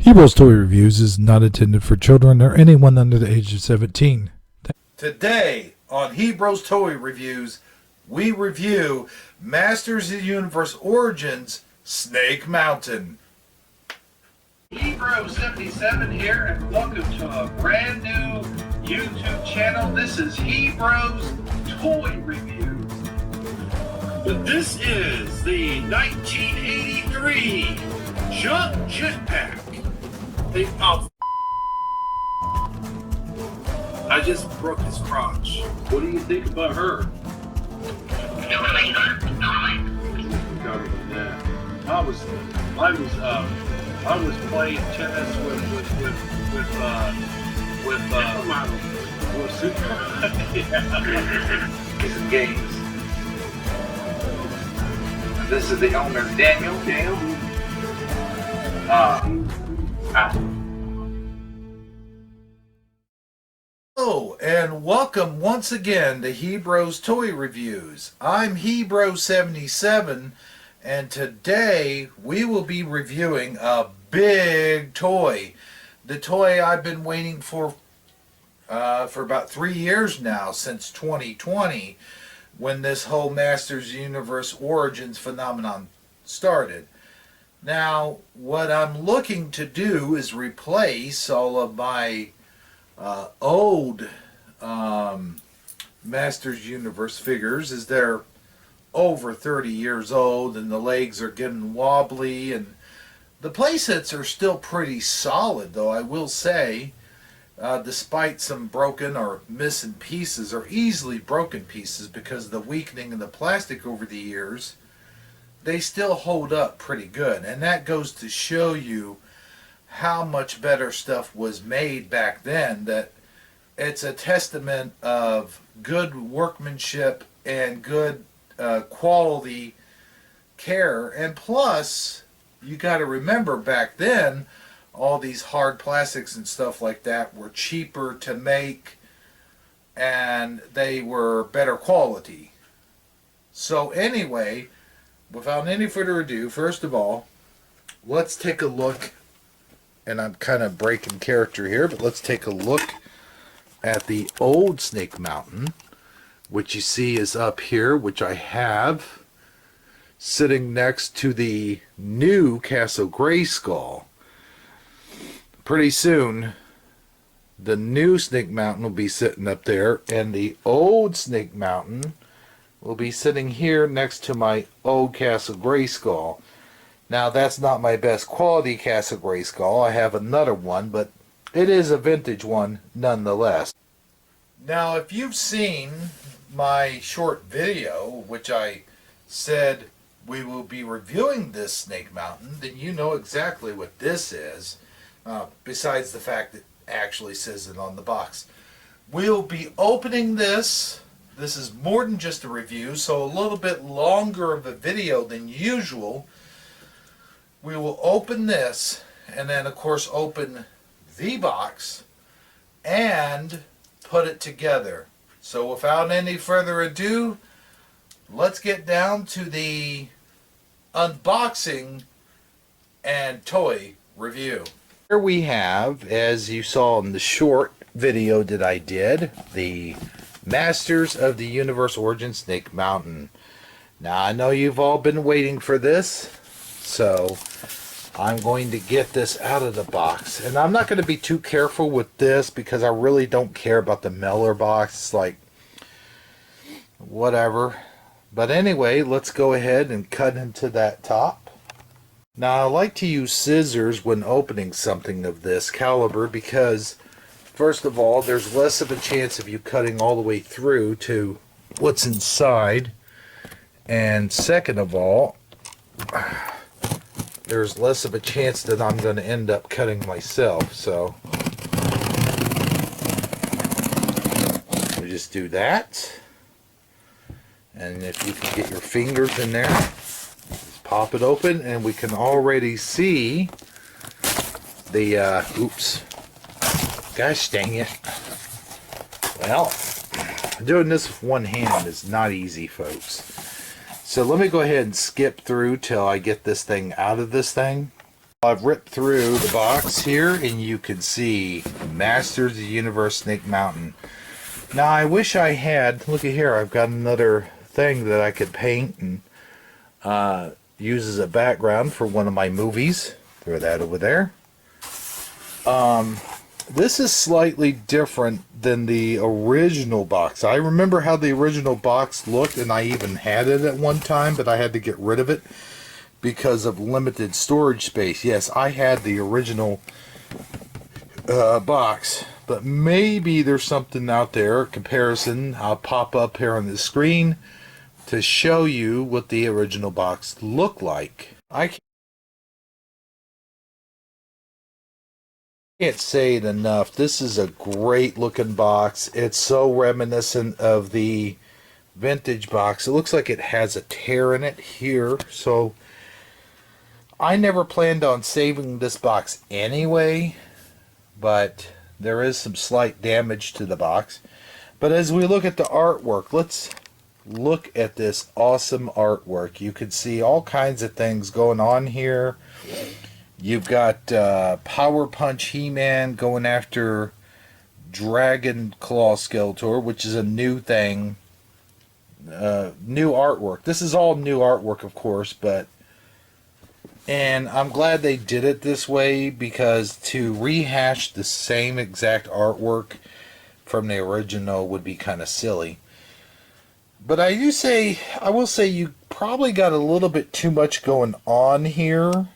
Heroes Toy Reviews is not intended for children or anyone under the age of 17. Today on Heroes Toy Reviews, we review Masters of the Universe Origins Snake Mountain. Hebro77 here, and welcome to a brand new YouTube channel. This is Hebro's Toy Reviews. But this is the 1983 Jump Jetpack. I just broke his crotch. What do you think about her? I was playing tennis with Super. Some games. This is the owner, Daniel. Hello and welcome once again to Hebro's Toy Reviews. I'm Hebro77, and today we will be reviewing a big toy. The toy I've been waiting for about 3 years now, since 2020, when this whole Masters Universe Origins phenomenon started. Now, what I'm looking to do is replace all of my old Masters Universe figures, as they're over 30 years old and the legs are getting wobbly, and the playsets are still pretty solid, though I will say, despite some broken or missing pieces, or easily broken pieces because of the weakening of the plastic over the years, they still hold up pretty good. And that goes to show you how much better stuff was made back then, that it's a testament of good workmanship and good quality care. And plus, you got to remember, back then all these hard plastics and stuff like that were cheaper to make, and they were better quality. So anyway, without any further ado, first of all, let's take a look, and I'm kind of breaking character here, but let's take a look at the old Snake Mountain, which you see is up here, which I have sitting next to the new Castle Grayskull. Pretty soon, the new Snake Mountain will be sitting up there, and the old Snake Mountain will be sitting here next to my old Castle Grayskull. Now, that's not my best quality Castle Grayskull. I have another one, but it is a vintage one nonetheless. Now, if you've seen my short video, which I said we will be reviewing this Snake Mountain, then you know exactly what this is, besides the fact that it actually says it on the box. We'll be opening this. This is more than just a review, so a little bit longer of a video than usual. We will open this, and then of course open the box and put it together. So without any further ado, let's get down to the unboxing and toy review. Here we have, as you saw in the short video that I did, the Masters of the Universe Origins Snake Mountain. Now, I know you've all been waiting for this, so I'm going to get this out of the box. And I'm not going to be too careful with this because I really don't care about the mailer box. It's like, whatever. But anyway, let's go ahead and cut into that top. Now, I like to use scissors when opening something of this caliber because, first of all, there's less of a chance of you cutting all the way through to what's inside. And second of all, there's less of a chance that I'm going to end up cutting myself. So we just do that. And if you can get your fingers in there, just pop it open, and we can already see the, oops. Gosh dang it. Well, doing this with one hand is not easy, folks. So let me go ahead and skip through till I get this thing out of this thing. I've ripped through the box here, and you can see Masters of the Universe Snake Mountain. Now, I wish I had, look at here, I've got another thing that I could paint and use as a background for one of my movies. Throw that over there. This is slightly different than the original box. I remember how the original box looked, and I even had it at one time, but I had to get rid of it because of limited storage space. Yes, I had the original box, but maybe there's something out there, a comparison. I'll pop up here on the screen to show you what the original box looked like. I can't say it enough. This is a great looking box. It's so reminiscent of the vintage box. It looks like it has a tear in it here, so I never planned on saving this box anyway, but there is some slight damage to the box. But as we look at the artwork, let's look at this awesome artwork. You can see all kinds of things going on here. You've got Power Punch He-Man going after Dragon Claw Skeletor, which is a new thing. New artwork. This is all new artwork, of course, and I'm glad they did it this way, because to rehash the same exact artwork from the original would be kind of silly. But I will say you probably got a little bit too much going on here.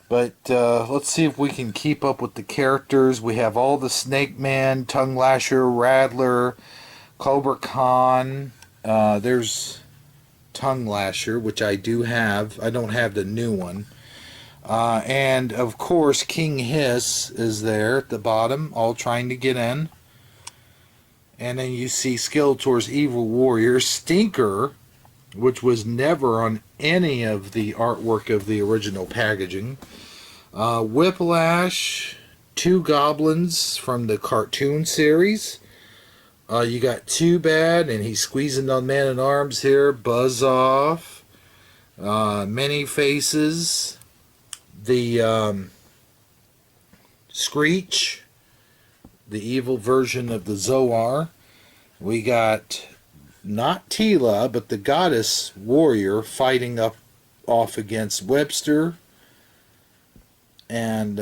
But let's see if we can keep up with the characters. We have all the Snake Man, Tongue Lasher, Rattler, Cobra Khan. There's Tongue Lasher, which I do have. I don't have the new one. And of course, King Hiss is there at the bottom, all trying to get in. And then you see Skeletor's Evil Warrior, Stinker, which was never on any of the artwork of the original packaging. Whiplash, two goblins from the cartoon series. You got Too Bad, and he's squeezing on Man-at-Arms here. Buzz Off, Many Faces, the Screech, the evil version of the Zoar. We got not Tila, but the Goddess Warrior fighting off against Webster, and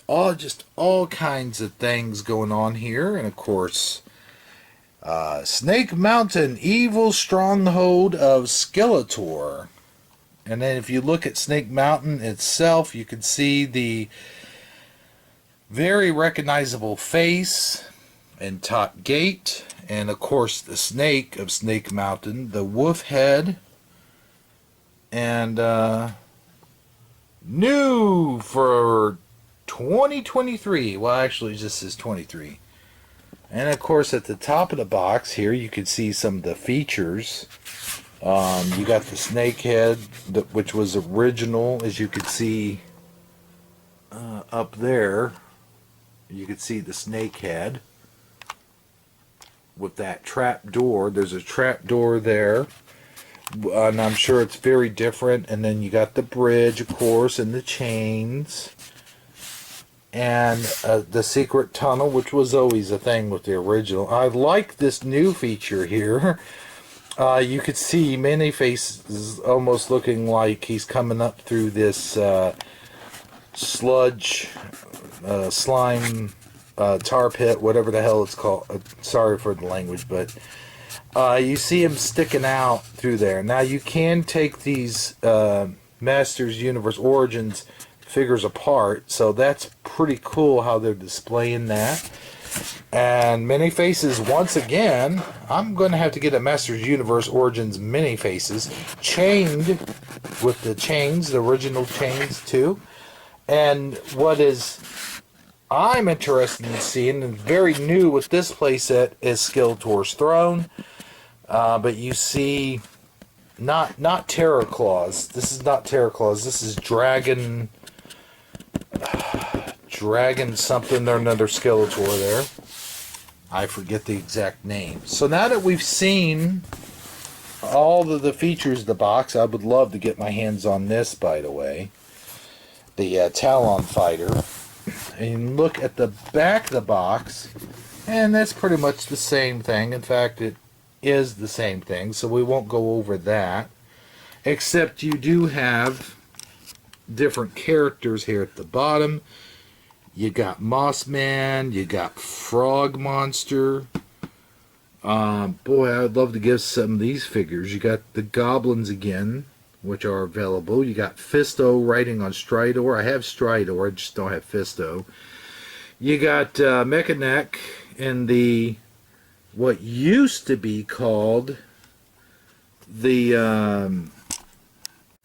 all kinds of things going on here. And of course, Snake Mountain, evil stronghold of Skeletor. And then if you look at Snake Mountain itself, you can see the very recognizable face and top gate, and of course the snake of Snake Mountain, the wolf head, and new for 2023. Well, actually, this says 23. And of course, at the top of the box here, you can see some of the features. You got the snake head, which was original, as you could see up there. You can see the snake head with that trap door. There's a trap door there, and I'm sure it's very different. And then you got the bridge, of course, and the chains, and the secret tunnel, which was always a thing with the original. I like this new feature here. You could see Many Faces almost looking like he's coming up through this sludge, slime, tar pit, whatever the hell it's called. Sorry for the language, but you see him sticking out through there. Now you can take these Masters Universe Origins figures apart, so that's pretty cool how they're displaying that. And Many Faces, once again, I'm going to have to get a Masters Universe Origins Many Faces chained with the chains, the original chains too. And what I'm interested in seeing, and very new with this playset, is Skeletor's throne. But you see, not Terror Claws. This is not Terror Claws. This is Dragon something or another Skeletor there. I forget the exact name. So now that we've seen all of the features of the box, I would love to get my hands on this, by the way. the Talon fighter. And look at the back of the box, and that's pretty much the same thing. In fact, it is the same thing, so we won't go over that. Except you do have different characters here at the bottom. You got Mossman, you got Frog Monster. Boy, I'd love to give some of these figures. You got the Goblins again, which are available. You got Fisto riding on Stridor. I have Stridor, I just don't have Fisto. You got Mechanic in the what used to be called the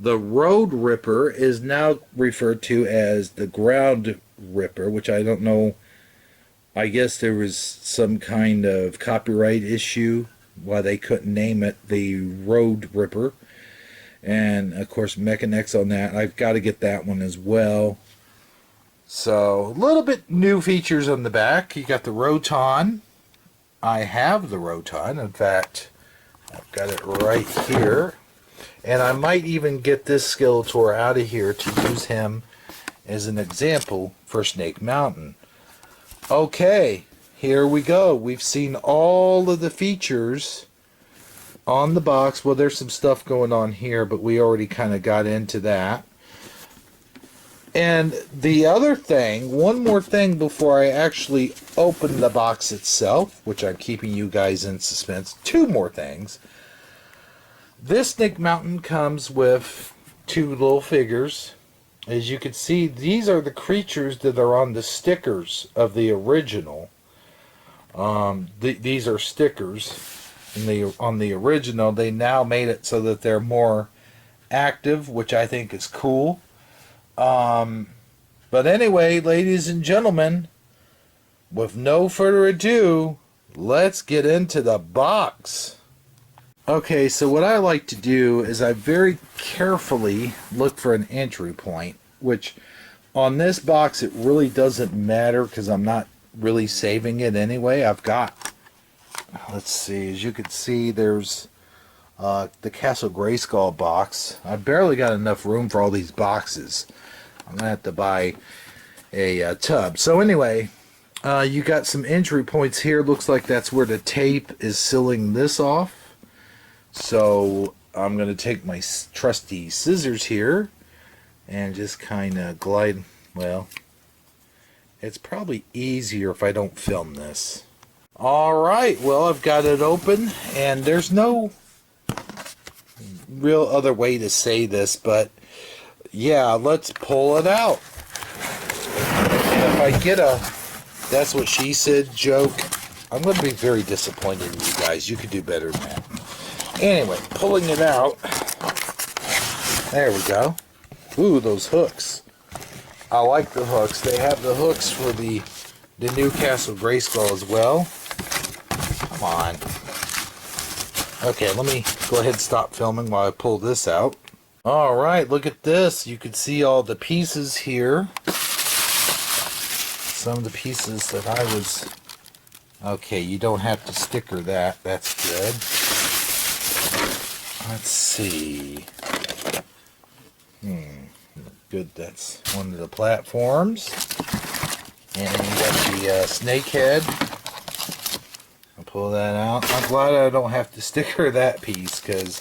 Road Ripper is now referred to as the Ground Ripper, which I don't know. I guess there was some kind of copyright issue why they couldn't name it the Road Ripper. And of course Mechanex on that. I've got to get that one as well. So a little bit new features on the back. You got the Roton. I have the Roton. In fact, I've got it right here. And I might even get this Skeletor out of here to use him as an example for Snake Mountain. Okay, here we go. We've seen all of the features on the box. Well, there's some stuff going on here, but we already kind of got into that. And the other thing, one more thing before I actually open the box itself, which I'm keeping you guys in suspense. Two more things. This Snake Mountain comes with two little figures. As you can see, these are the creatures that are on the stickers of the original. These are stickers. On the original, they now made it so that they're more active, which I think is cool. But anyway, ladies and gentlemen, with no further ado, let's get into the box. Okay, so what I like to do is I very carefully look for an entry point, which on this box it really doesn't matter because I'm not really saving it anyway. I've got, let's see, as you can see, there's the Castle Grayskull box. I barely got enough room for all these boxes. I'm going to have to buy a tub. So anyway, you got some entry points here. Looks like that's where the tape is sealing this off. So I'm going to take my trusty scissors here and just kind of glide. Well, it's probably easier if I don't film this. Alright, well, I've got it open, and there's no real other way to say this, but yeah, let's pull it out. And if I get a "that's what she said" joke, I'm going to be very disappointed in you guys. You could do better than that. Anyway, pulling it out. There we go. Ooh, those hooks. I like the hooks. They have the hooks for the new Castle Grayskull as well. Come on. Okay, let me go ahead and stop filming while I pull this out. Alright, look at this. You can see all the pieces here. Some of the pieces that I was... Okay, you don't have to sticker that. That's good. Let's see. Good, that's one of the platforms. And you got the snake head. I'll pull that out. I'm glad I don't have to sticker that piece, because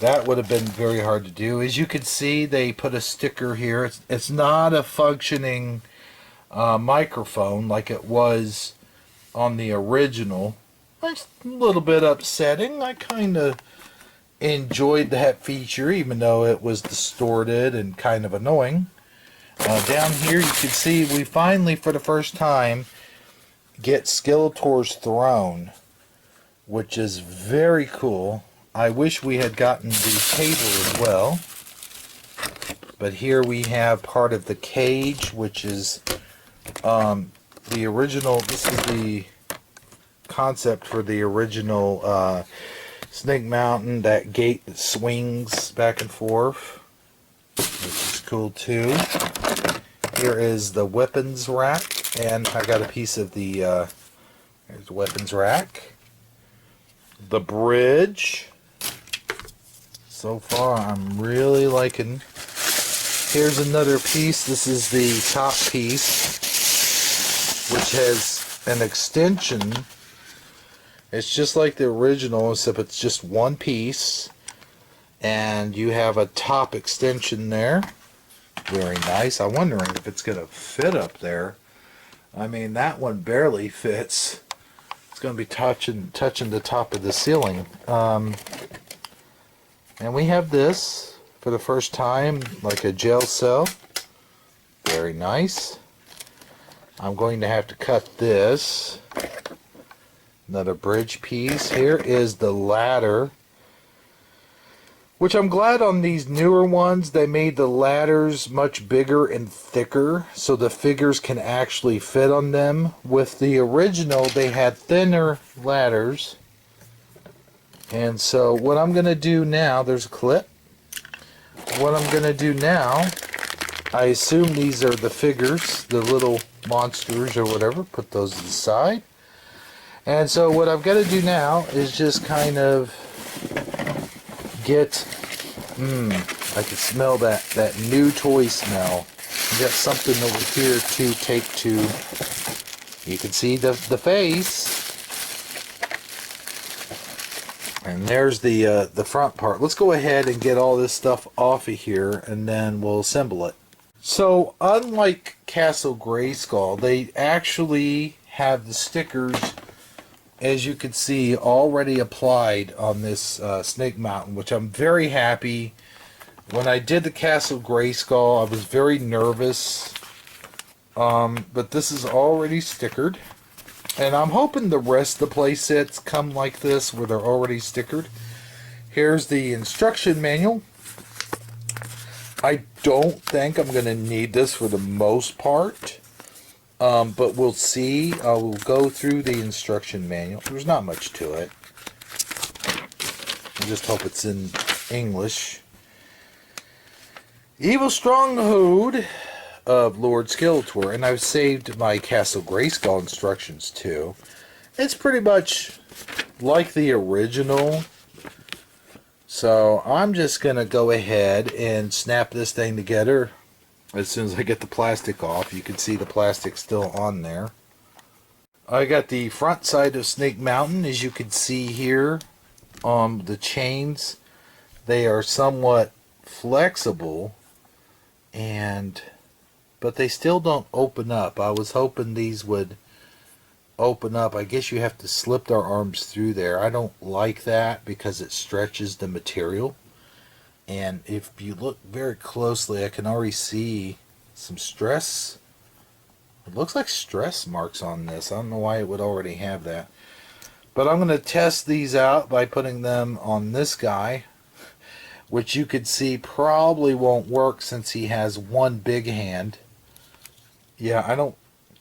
that would have been very hard to do. As you can see, they put a sticker here. It's not a functioning microphone like it was on the original. It's a little bit upsetting. I kind of enjoyed that feature, even though it was distorted and kind of annoying. Down here you can see we finally, for the first time, get Skeletor's throne, which is very cool. I wish we had gotten the table as well. But here we have part of the cage, which is the original. This is the concept for the original Snake Mountain, that gate that swings back and forth, which is cool too. Here is the weapons rack, and I got a piece of the there's the weapons rack. The bridge. So far I'm really liking Here's another piece. This is the top piece, which has an extension. It's just like the original, except it's just one piece. And you have a top extension there. Very nice. I'm wondering if it's going to fit up there. I mean, that one barely fits. It's going to be touching the top of the ceiling. And we have this for the first time, like a gel cell. Very nice. I'm going to have to cut this. Another bridge piece. Here is the ladder, which I'm glad on these newer ones they made the ladders much bigger and thicker so the figures can actually fit on them. With the original they had thinner ladders. And so what I'm going to do now, there's a clip. What I'm going to do now, I assume these are the figures, the little monsters or whatever. Put those to the side. And so what I've got to do now is just kind of get, I can smell that new toy smell. You got something over here to take to. You can see the face. And there's the front part. Let's go ahead and get all this stuff off of here, and then we'll assemble it. So, unlike Castle Grayskull, they actually have the stickers, as you can see, already applied on this Snake Mountain, which I'm very happy. When I did the Castle Grayskull, I was very nervous, but this is already stickered. And I'm hoping the rest of the play sets come like this, where they're already stickered. Here's the instruction manual. I don't think I'm going to need this for the most part, but we'll see. I will go through the instruction manual. There's not much to it. I just hope it's in English. Evil Stronghold of Lord Skeletor, and I've saved my Castle Grayskull instructions too. It's pretty much like the original, so I'm just gonna go ahead and snap this thing together as soon as I get the plastic off. You can see the plastic still on there. I got the front side of Snake Mountain, as you can see here. The chains, they are somewhat flexible, but they still don't open up. I was hoping these would open up. I guess you have to slip their arms through there. I don't like that because it stretches the material. And if you look very closely, I can already see some stress. It looks like stress marks on this. I don't know why it would already have that. But I'm going to test these out by putting them on this guy, which you could see probably won't work since he has one big hand. Yeah, I don't,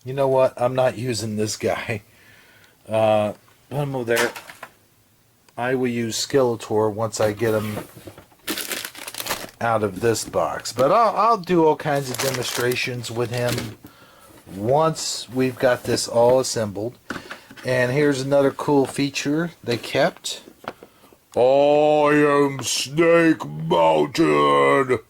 you know what, I'm not using this guy. One more there. I will use Skeletor once I get him out of this box. But I'll do all kinds of demonstrations with him once we've got this all assembled. And here's another cool feature they kept. I am Snake Mountain.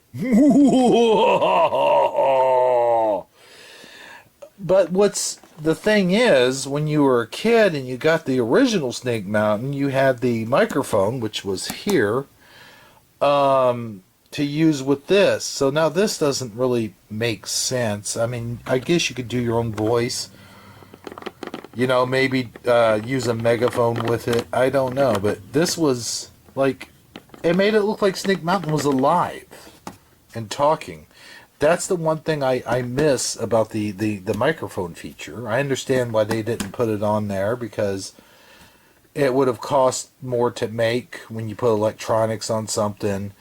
But what's the thing is, when you were a kid and you got the original Snake Mountain, you had the microphone, which was here, to use with this. So now this doesn't really make sense. I mean, I guess you could do your own voice. You know, maybe use a megaphone with it. I don't know. But this was like, it made it look like Snake Mountain was alive and talking. That's the one thing I miss about the microphone feature. I understand why they didn't put it on there, because it would have cost more to make when you put electronics on something.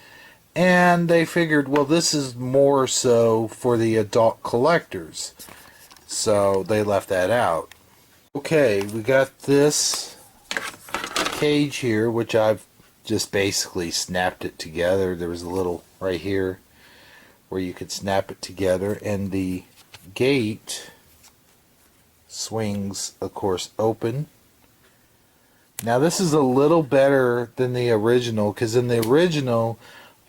And they figured, well, this is more so for the adult collectors. So they left that out. Okay, we got this cage here, which I've just basically snapped it together. There was a little right here where you could snap it together, and the gate swings, of course, open. Now this is a little better than the original, because in the original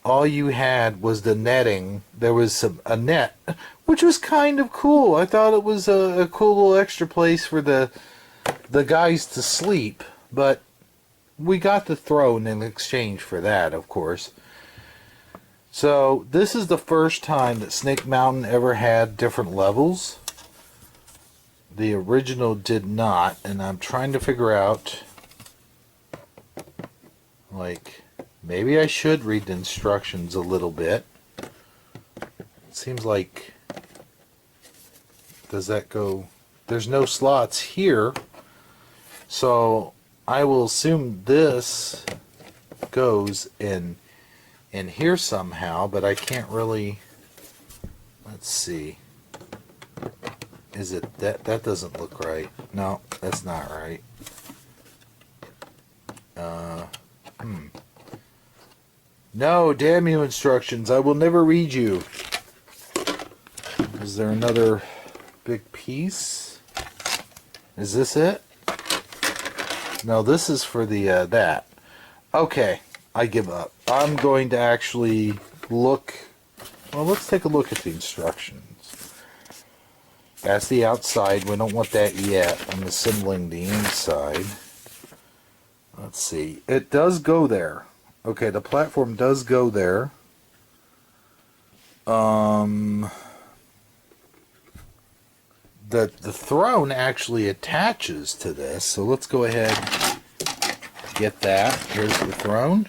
all you had was the netting. There was a net, which was kind of cool. I thought it was a cool little extra place for the guys to sleep, but we got the throne in exchange for that, of course. So this is the first time that Snake Mountain ever had different levels. The original did not, and I'm trying to figure out, like, maybe I should read the instructions a little bit. It seems like, does that go, there's no slots here, so I will assume this goes in here somehow, but I can't really, let's see. Is it that doesn't look right? No, that's not right. No, damn you instructions. I will never read you. Is there another big piece? Is this it? No, this is for the that. Okay, I give up. I'm going to actually look. Well, let's take a look at the instructions. That's the outside. We don't want that yet. I'm assembling the inside. Let's see. It does go there. Okay, the platform does go there. The throne actually attaches to this. So let's go ahead and get that. Here's the throne.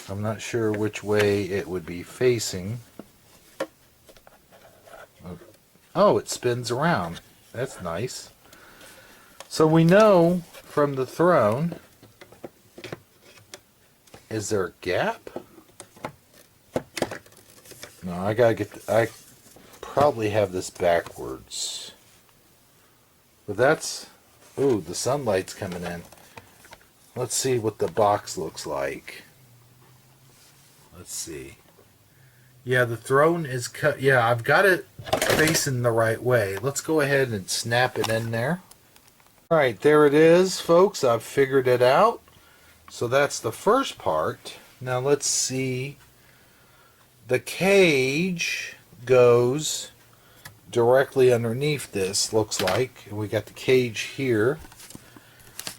I'm not sure which way it would be facing. Oh, it spins around. That's nice. So we know from the throne, is there a gap? No, I gotta get, I probably have this backwards. But that's, ooh, the sunlight's coming in. Let's see what the box looks like. Let's see. Yeah, the throne is cut. Yeah, I've got it facing the right way. Let's go ahead and snap it in there. Alright, there it is, folks. I've figured it out. So that's the first part. Now let's see. The cage goes directly underneath this, looks like. And we got the cage here.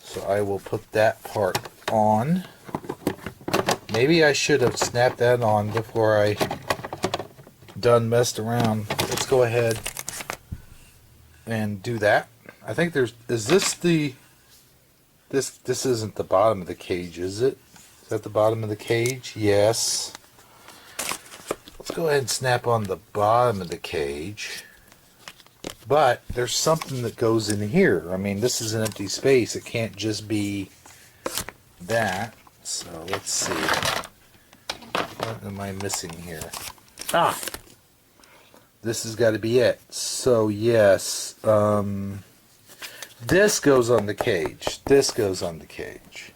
So I will put that part on. Maybe I should have snapped that on before I done messed around. Let's go ahead and do that. I think there's, is this the, this isn't the bottom of the cage, is it? Is that the bottom of the cage? Yes. Let's go ahead and snap on the bottom of the cage. But there's something that goes in here. I mean, this is an empty space. It can't just be that. So let's see. What am I missing here? Ah! This has got to be it. So yes, this goes on the cage. This goes on the cage.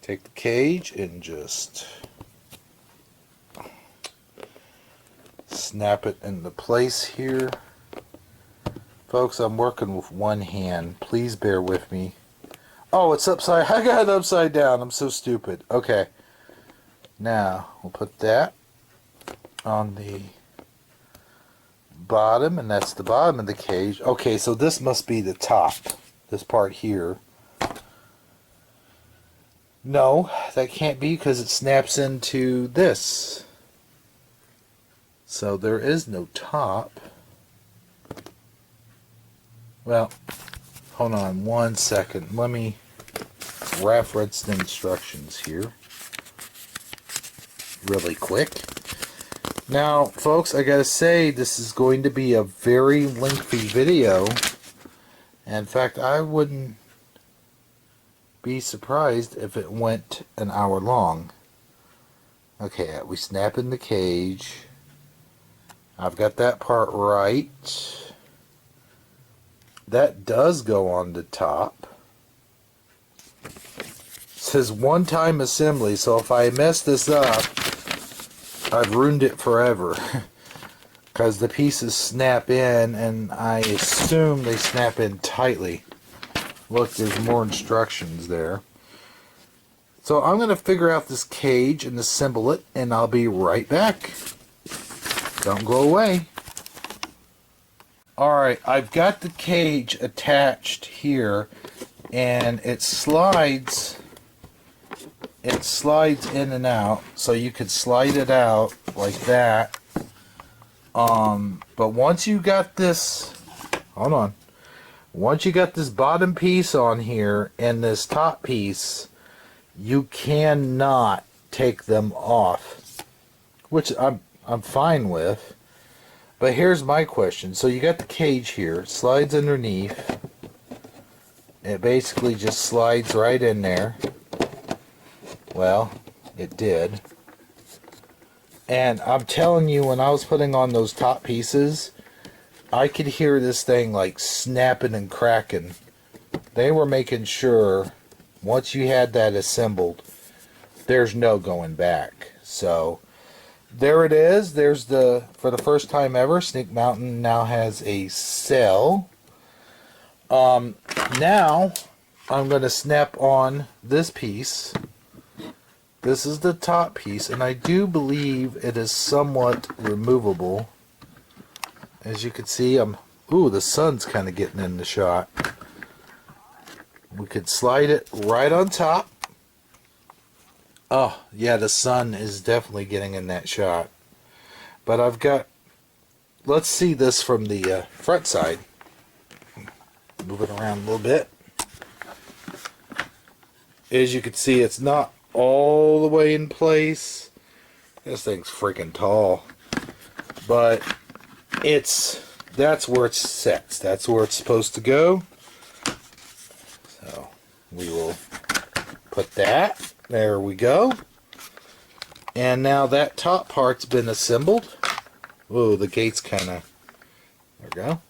Take the cage and just snap it into place here. Folks, I'm working with one hand. Please bear with me. Oh, it's upside. I got it upside down. I'm so stupid. Okay. Now, we'll put that on the bottom, and that's the bottom of the cage. Okay, so this must be the top. This part here. No, that can't be because it snaps into this. So there is no top. Well, hold on one second. Let me reference the instructions here really quick. Now, folks, I gotta say, this is going to be a very lengthy video. In fact, I wouldn't be surprised if it went an hour long. Okay, we snap in the cage. I've got that part right. That does go on the top. It says one-time assembly, so if I mess this up, I've ruined it forever. Because the pieces snap in, and I assume they snap in tightly. Look, there's more instructions there. So I'm going to figure out this cage and assemble it, and I'll be right back. Don't go away. Alright, I've got the cage attached here, and it slides in and out, so you could slide it out like that. But once you got this, hold on, once you got this bottom piece on here and this top piece, you cannot take them off, which I'm fine with. But here's my question. So you got the cage here, it slides underneath. It basically just slides right in there. Well, it did. And I'm telling you, when I was putting on those top pieces, I could hear this thing like snapping and cracking. They were making sure once you had that assembled, there's no going back. So there it is. There's for the first time ever, Snake Mountain now has a cell. Now I'm going to snap on this piece. This is the top piece, and I do believe it is somewhat removable. As you can see, ooh, the sun's kind of getting in the shot. We could slide it right on top. Oh, yeah, the sun is definitely getting in that shot. But I've got, let's see this from the front side. Move it around a little bit. As you can see, it's not all the way in place. This thing's freaking tall. But that's where it sets. That's where it's supposed to go. So we will put that. There we go. And now that top part's been assembled. Whoa, the gate's kind of, there we go.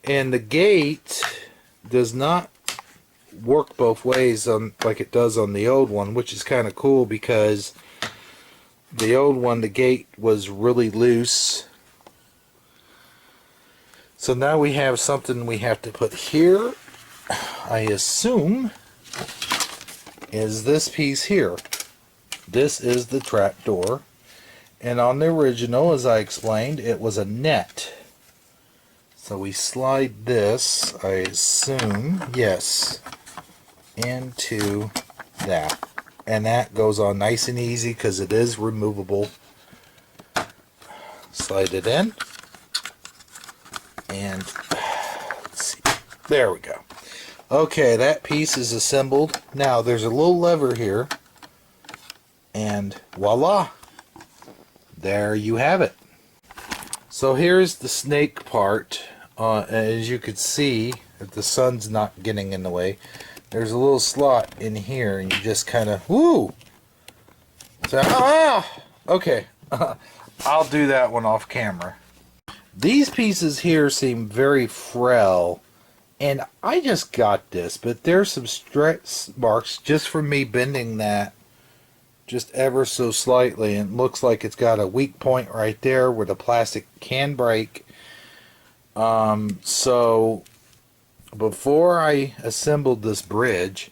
And the gate does not work both ways like it does on the old one, which is kind of cool because the old one, the gate was really loose. So now we have something we have to put here. I assume is this piece here. This is the trap door, and on the original, as I explained, it was a net. So we slide this, I assume, yes, into that, and that goes on nice and easy because it is removable. Slide it in, and let's see, there we go. Okay, that piece is assembled. Now there's a little lever here, and voila, there you have it. So here's the snake part. As you can see, if the sun's not getting in the way, there's a little slot in here, and you just kind of, woo! So, okay, I'll do that one off camera. These pieces here seem very frail, and I just got this, but there's some stretch marks just from me bending that just ever so slightly, and it looks like it's got a weak point right there where the plastic can break. So before I assembled this bridge,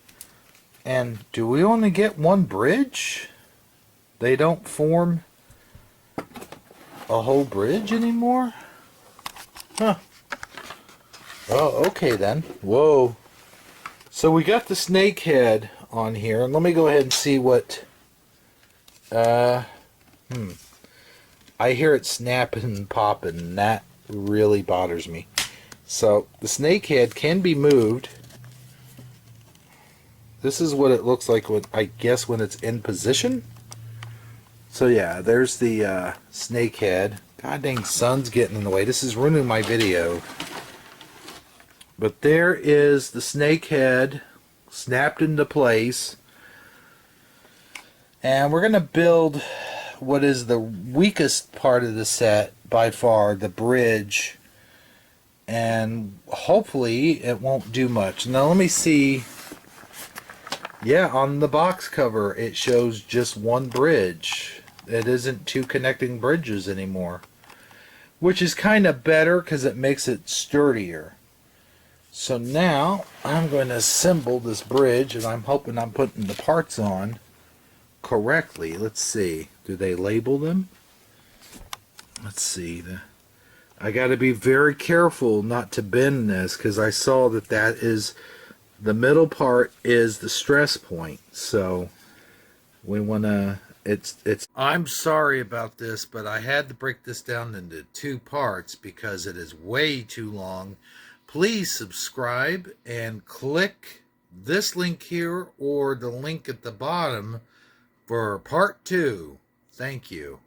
and do we only get one bridge? They don't form a whole bridge anymore? Huh. Oh, okay then. Whoa. So we got the snake head on here, and let me go ahead and see what I hear it snapping and popping, and that really bothers me. So the snake head can be moved. This is what it looks like when, I guess, when it's in position. So yeah, there's the snake head. God dang, sun's getting in the way. This is ruining my video. But there is the snake head snapped into place. And we're going to build what is the weakest part of the set by far, the bridge. And hopefully it won't do much. Now let me see. Yeah, on the box cover it shows just one bridge. It isn't two connecting bridges anymore. Which is kind of better because it makes it sturdier. So now I'm going to assemble this bridge, and I'm hoping I'm putting the parts on correctly. Let's see. Do they label them? Let's see. I got to be very careful not to bend this, because I saw that that is the middle part is the stress point. So we want to. It's. I'm sorry about this, but I had to break this down into 2 parts because it is way too long. Please subscribe and click this link here or the link at the bottom for part 2. Thank you.